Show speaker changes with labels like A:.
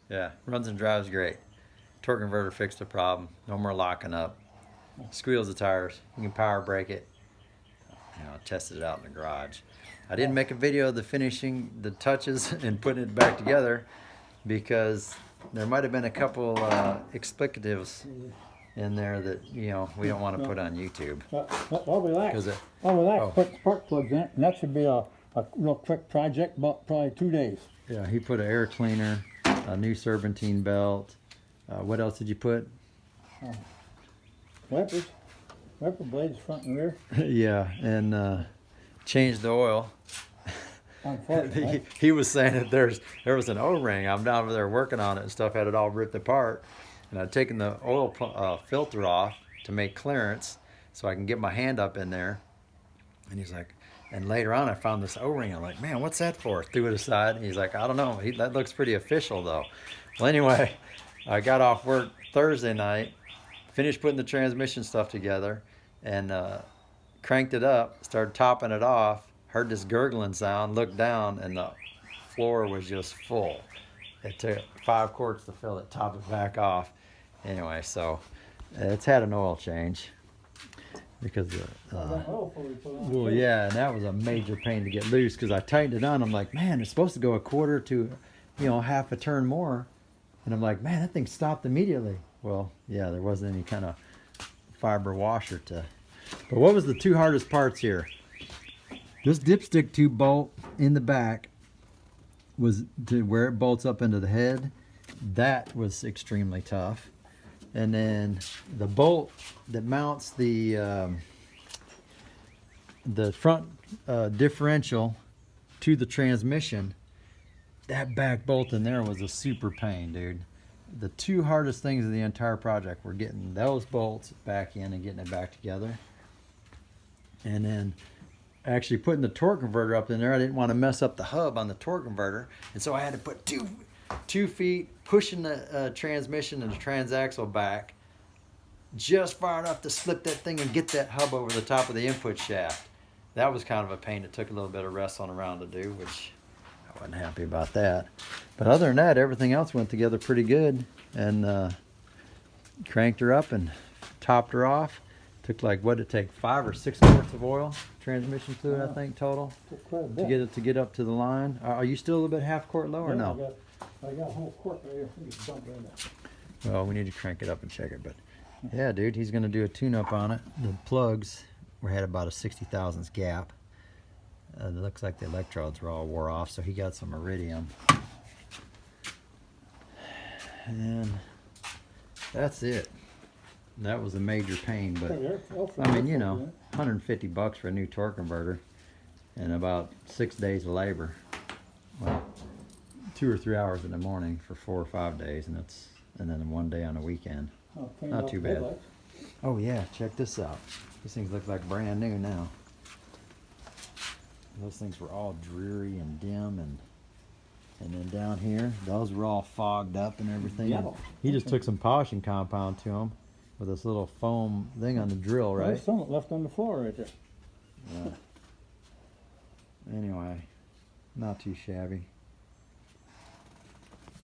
A: Yeah, runs and drives great. Torque converter fixed the problem. No more locking up. Squeals the tires. You can power brake it. I tested it out in the garage. I didn't make a video of the finishing, the touches, and putting it back together because there might have been a couple explicatives in there that we don't want to put on YouTube.
B: Well, we like put spark plugs in it, and that should be a real quick project, about probably 2 days.
A: Yeah, he put an air cleaner, a new serpentine belt. What else did you put?
B: Wiper blades front and rear.
A: Yeah, and changed the oil.
B: Unfortunately.
A: he was saying that there was an O-ring. I'm down over there working on it and stuff, had it all ripped apart. And I'd taken the oil filter off to make clearance so I can get my hand up in there. And he's like, and later on I found this O-ring. I'm like, man, what's that for? Threw it aside. And he's like, I don't know. That looks pretty official though. Well, anyway, I got off work Thursday night, finished putting the transmission stuff together, and cranked it up, started topping it off, heard this gurgling sound, looked down, and the floor was just full. It took 5 quarts to fill it, top it back off. Anyway, so it's had an oil change because well, yeah, and that was a major pain to get loose because I tightened it on. I'm like, man, it's supposed to go a quarter to, half a turn more, and I'm like, man, that thing stopped immediately. Well, yeah, there wasn't any kind of fiber washer to. But what was the 2 hardest parts here? This dipstick tube bolt in the back was to where it bolts up into the head. That was extremely tough. And then the bolt that mounts the front differential to the transmission, that back bolt in there was a super pain, dude. The 2 hardest things of the entire project were getting those bolts back in and getting it back together. And then actually putting the torque converter up in there. I didn't want to mess up the hub on the torque converter, and so I had to put two feet pushing the transmission and the transaxle back just far enough to slip that thing and get that hub over the top of the input shaft. That was kind of a pain. It took a little bit of wrestling around to do, which I wasn't happy about that. But other than that, everything else went together pretty good, and cranked her up and topped her off. Took like, what did it take, 5 or 6 quarts of oil, transmission fluid, I think, total, to get up to the line. Are you still a little bit half quart low or no?
B: I got a whole quart right here. You can dump it in there.
A: Well, we need to crank it up and check it, but yeah, dude, he's gonna do a tune-up on it. The plugs had about a 60 thousandths gap. It looks like the electrodes were all wore off, so he got some iridium. And that's it. That was a major pain, but I mean, 150 bucks for a new torque converter and about 6 days of labor. Well, 2 or 3 hours in the morning for 4 or 5 days, and then 1 day on a weekend. Not too bad. Oh yeah, check this out. These things look like brand new now. Those things were all dreary and dim, and then down here, those were all fogged up and everything. Yeah. He just took some polishing compound to them with this little foam thing on the drill, right?
B: There's some left on the floor right there.
A: Yeah. Anyway, not too shabby.